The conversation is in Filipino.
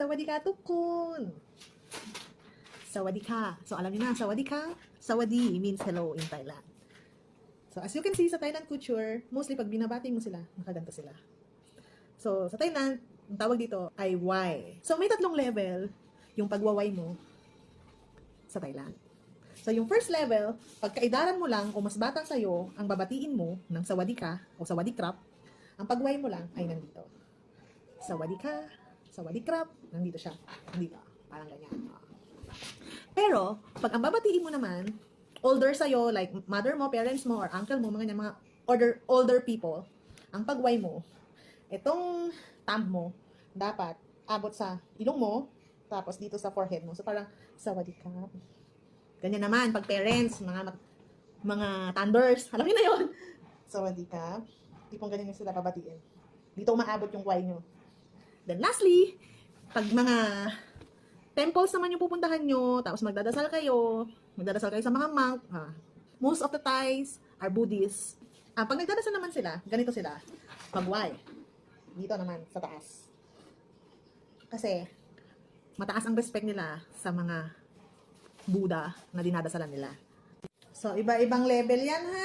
Sawadee ka, tukun! Sawadee ka. So, alam niyo na, sawadee ka. Sawadee means hello in Thailand. So, as you can see sa Thailand culture, mostly pag binabati mo sila, nakaganto sila. So, sa Thailand, ang tawag dito ay why. So, may tatlong level yung pagwaway mo sa Thailand. So, yung first level, pag kaidaran mo lang o mas batang sa'yo, ang babatiin mo ng sawadee ka o sawadee krap, ang pagway mo lang ay nandito. Sawadee ka, sawadee krap, nandito siya. Nandito. Parang ganyan. Pero, pag ang babatiin mo naman, older sa'yo, like mother mo, parents mo, or uncle mo, mga older people, ang pagway mo, itong thumb mo, dapat abot sa ilong mo, tapos dito sa forehead mo. So, parang, sawadee ka. Ganyan naman, pag parents, mga thunders, alam niyo na yun. Sawadee ka. Tipong ganyan yung sila babatiin. Dito umaabot yung way nyo. Then lastly, pag mga temples naman yung pupuntahan nyo, tapos magdadasal kayo sa mga monk, most of the Thais are Buddhists. Pag nagdadasal naman sila, ganito sila, magway. Dito naman, sa taas. Kasi, mataas ang respect nila sa mga Buddha na dinadasalan nila. So, iba-ibang level yan, ha?